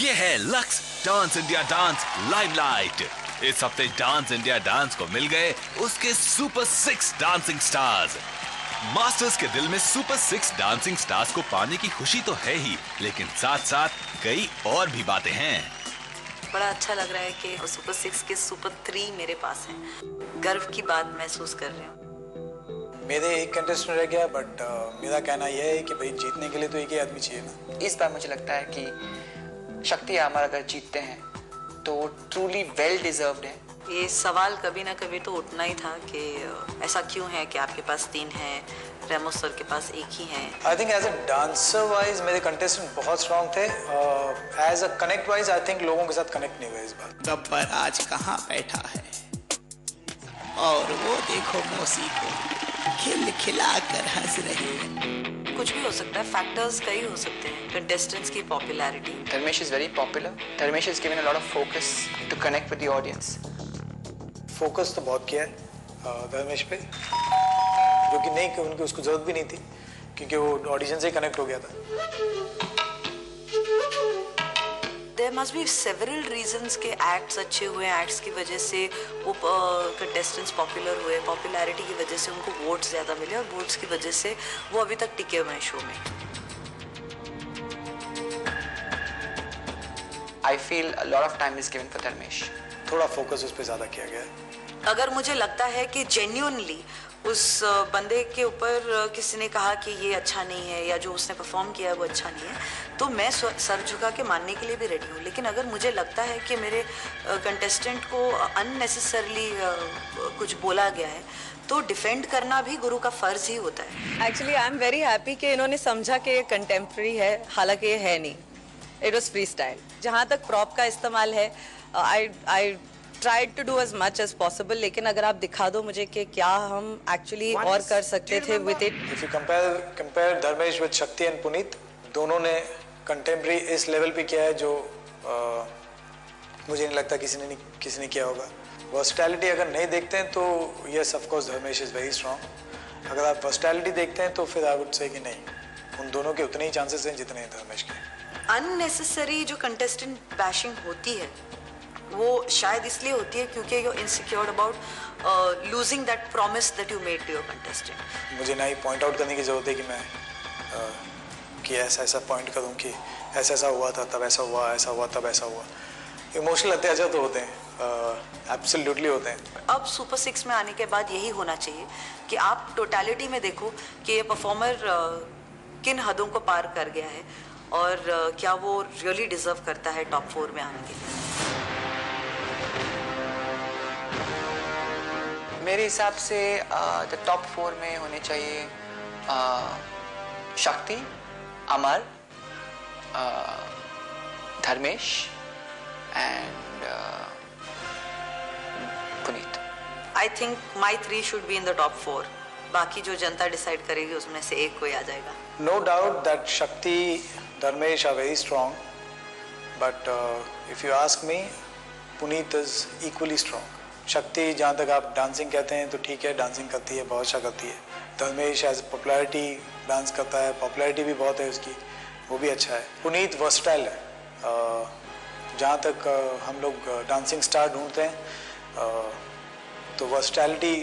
ये है lux dance India dance limelight. इस हफ्ते डांस इंडिया डांस को मिल गए उसके सुपर 6 डांसिंग स्टार्स। मास्टर्स के दिल में सुपर 6 डांसिंग स्टार्स को पाने की खुशी तो है ही, लेकिन साथ साथ कई और भी बातें हैं। बड़ा अच्छा लग रहा है कि सुपर 6 के सुपर 3 मेरे पास हैं। गर्व की बात महसूस कर रही हूँ। मेरे एक कंटेस्टेंट रह गया, बट मेरा कहना यह है कि भाई जीतने के लिए तो एक ही आदमी चाहिए ना। इस बार मुझे लगता है कि शक्ति अमर अगर जीतते हैं तो ट्रूली वेल डिजर्व्ड है। ये सवाल कभी ना कभी तो उठना ही था कि ऐसा क्यों है कि आपके पास 3 हैं, रेमो सर के पास 1 ही है। I think as a dancer wise मेरे कंटेस्टेंट बहुत स्ट्रांग थे। As a connect wise I think लोगों के साथ कनेक्ट नहीं हुए इस बार। गब्बर आज कहाँ बैठा है और वो देखो मौसी को खिलखिला कर हंस रही है। कुछ भी हो सकता है, फैक्टर्स कई हो सकते हैं। कंटेस्टेंट्स की popularity. Dharmesh is very popular. Dharmesh is given a lot of focus to connect with the audience. Focus तो बहुत किया है धर्मेश पे, जो कि नहीं, उनकी उसको जरूरत भी नहीं थी क्योंकि वो ऑडिशन से ही कनेक्ट हो गया था। There must be several reasons के एक्ट्स अच्छे हुए, एक्ट्स की वजह से वो कंटेस्टेंट्स पॉपुलर हुए, पॉपुलैरिटी की वजह से उनको वोट्स ज़्यादा मिले और वोट्स की वजह से वो अभी तक टिके हुए हैं शो में। I feel a lot of time is given for Dharmesh. थोड़ा फोकस उस पर ज़्यादा किया गया है। अगर मुझे लगता है कि जेन्युइनली उस बंदे के ऊपर किसी ने कहा कि ये अच्छा नहीं है या जो उसने परफॉर्म किया है वो अच्छा नहीं है, तो मैं सर झुका के मानने के लिए भी रेडी हूँ। लेकिन अगर मुझे लगता है कि मेरे कंटेस्टेंट को अननेसेसरली कुछ बोला गया है तो डिफेंड करना भी गुरु का फर्ज ही होता है। Actually I am very happy कि इन्होंने समझा कि ये कंटेम्प्रेरी है, हालांकि ये है नहीं। It was free style. जहाँ तक प्रॉप का इस्तेमाल है, आई tried to do as much as possible, लेकिन अगर आप दिखा दो मुझे कि क्या हम एक्चुअली और कर सकते थे with it। If you compare Dharmesh with शक्ति एंड पुनीत, दोनों ने कंटेम्प्रेरी इस लेवल पे किया है जो मुझे नहीं लगता किसी ने किया होगा। वर्सटैलिटी अगर नहीं देखते हैं तो yes of course Dharmesh is very strong. अगर आप वर्सटैलिटी देखते हैं तो फिर आई वुड से कि नहीं, उन दोनों के उतने ही चांसेस हैं जितने धर्मेश के। अननेसेसरी जो कंटेस्टेंट बैशिंग होती है वो शायद इसलिए होती है क्योंकि you insecure about losing that promise that you made to your contestant. मुझे ना ही पॉइंट आउट करने की जरूरत है कि मैं कि ऐसा पॉइंट करूं कि ऐसा हुआ था तब ऐसा हुआ, ऐसा हुआ तब ऐसा हुआ। इमोशनल अत्याचार तो होते हैं, एब्सोल्युटली होते हैं। अब सुपर 6 में आने के बाद यही होना चाहिए कि आप टोटलिटी में देखो कि ये परफॉर्मर किन हदों को पार कर गया है और क्या वो रियली डिजर्व करता है टॉप 4 में आने के लिए। मेरे हिसाब से टॉप 4 में होने चाहिए Shakti, Amar, Dharmesh and Punit. I think my 3 should be in the top 4। बाकी जो जनता डिसाइड करेगी उसमें से एक कोई आ जाएगा। No doubt that Shakti, Dharmesh are very strong, but if you ask me, Puneet is equally strong. Shakti जहाँ तक आप डांसिंग कहते हैं तो ठीक है, डांसिंग करती है, बहुत अच्छा करती है। धर्मेश एज पॉपुलैरिटी डांस करता है, पॉपुलैरिटी भी बहुत है उसकी, वो भी अच्छा है। पुनीत वर्सटाइल है। जहाँ तक हम लोग डांसिंग स्टार ढूंढते हैं तो वर्सटैलिटी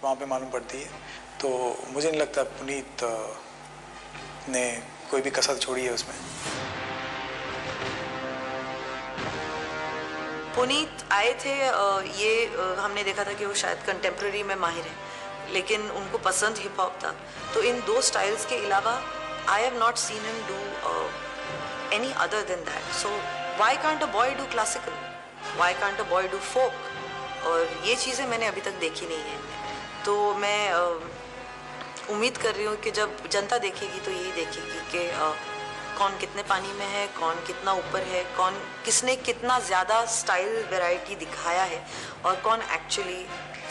वहाँ पे मालूम पड़ती है। तो मुझे नहीं लगता पुनीत ने कोई भी कसर छोड़ी है उसमें। पुनीत आए थे, ये हमने देखा था कि वो शायद कंटेम्प्रेरी में माहिर है, लेकिन उनको पसंद हिप हॉप था। तो इन 2 स्टाइल्स के अलावा I have not seen him do any other than that. So why can't a boy do classical, why can't a boy do folk, और ये चीज़ें मैंने अभी तक देखी नहीं है इनमें। तो मैं उम्मीद कर रही हूँ कि जब जनता देखेगी तो यही देखेगी कि कौन कितने पानी में है, कौन कितना ऊपर है, कौन किसने कितना ज़्यादा स्टाइल वैरायटी दिखाया है और कौन एक्चुअली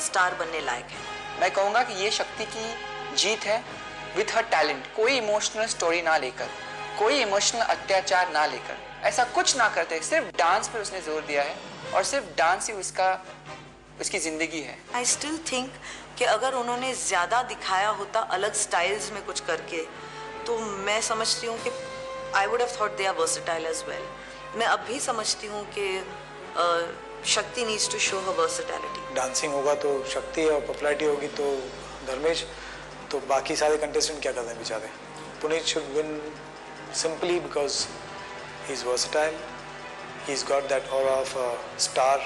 स्टार बनने लायक है। मैं कहूँगा कि ये शक्ति की जीत है विथ हर टैलेंट। कोई इमोशनल स्टोरी ना लेकर, कोई इमोशनल अत्याचार ना लेकर, ऐसा कुछ ना करते, सिर्फ डांस पर उसने जोर दिया है और सिर्फ डांस ही उसकी ज़िंदगी है। आई स्टिल थिंक कि अगर उन्होंने ज़्यादा दिखाया होता अलग स्टाइल्स में कुछ करके, तो मैं समझती हूँ कि I would have thought they are versatile as well. मैं अब भी समझती हूँ कि Shakti needs to show her versatility. Dancing होगा तो शक्ति और पॉपुलैरिटी होगी तो धर्मेश, तो बाकी सारे कंटेस्टेंट क्या कर रहे हैं बेचारे? Puneet should win simply because he is versatile, he is got that aura of star,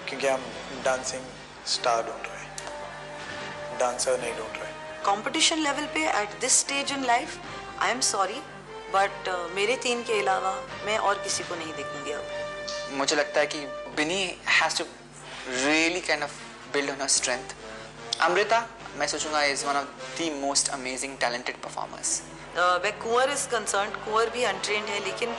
क्योंकि हम डांसिंग स्टार ढूंढ रहे हैं, डांसर नहीं ढूंढ रहे। कंपटीशन लेवल पे at this stage in life I am sorry but मेरे 3 के अलावा मैं और किसी को नहीं देखूंगी अब। मुझे लगता है कि Bini has to really kind of build on her strength. Amrita मैं सोचूंगा is one of the most amazing talented performers. वे कुंवर इज कंसर्न, कुंवर भी अनट्रेंड है, लेकिन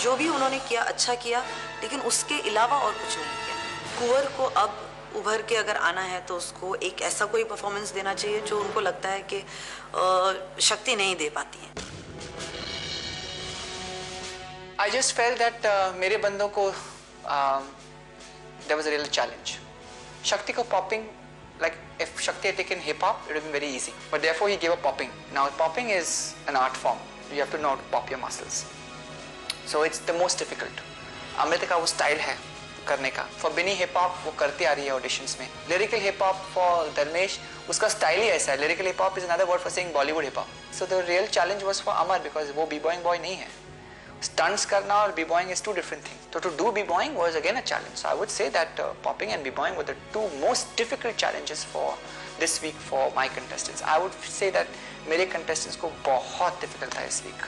जो भी उन्होंने किया अच्छा किया, लेकिन उसके अलावा और कुछ नहीं किया। कुंवर को अब उभर के अगर आना है तो उसको एक ऐसा कोई परफॉर्मेंस देना चाहिए जो उनको लगता है कि शक्ति नहीं दे पाती है। I just felt that मेरे बंदों को there was a real challenge. Shakti को popping, like if Shakti had taken hip hop, it would have been very easy. But therefore he gave up popping. Now popping is an art form. You have to know how to pop your muscles. So it's the most difficult. Amrita का वो style है करने का। For Bini hip hop वो करती आ रही है auditions में। Lyrical hip hop for Dharmesh उसका स्टाइल ही ऐसा है। Lyrical hip hop is another word for saying Bollywood hip hop. So the real challenge was for Amar because वो b-boying boy नहीं है। Stunts करना और b-boying is two different things. So to do b-boying was again a challenge. So I would say that popping and b-boying were the two most difficult challenges for this week for my contestants. I would say that मेरे contestants को बहुत difficult था इस week.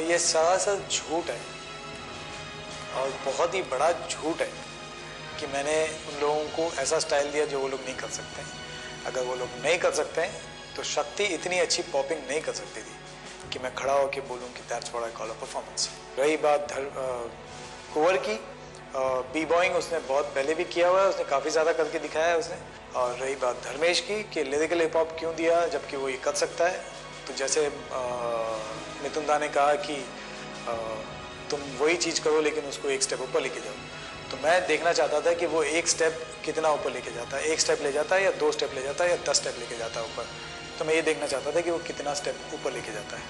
ये सरासर झूठ है और बहुत ही बड़ा झूठ है कि मैंने उन लोगों को ऐसा स्टाइल दिया जो वो लोग नहीं कर सकते हैं। अगर वो लोग नहीं कर सकते हैं तो शक्ति इतनी अच्छी पॉपिंग नहीं कर सकती थी कि मैं खड़ा होकर बोलूं कि that's what I call a performance. रही बात कुंवर की, बी-बॉइंग उसने बहुत पहले भी किया हुआ है, उसने काफ़ी ज़्यादा करके दिखाया है उसने। और रही बात धर्मेश की कि लिरिकल हिप हॉप क्यों दिया जबकि वो ये कर सकता है, तो जैसे मिथुन दा ने कहा कि तुम वही चीज़ करो लेकिन उसको एक स्टेप ऊपर लेके जाओ, तो मैं देखना चाहता था कि वो एक स्टेप कितना ऊपर लेके जाता है, 1 स्टेप ले जाता है या 2 स्टेप ले जाता है या 10 स्टेप लेके जाता है ऊपर। तो मैं ये देखना चाहता था कि वो कितना स्टेप ऊपर लेके जाता है।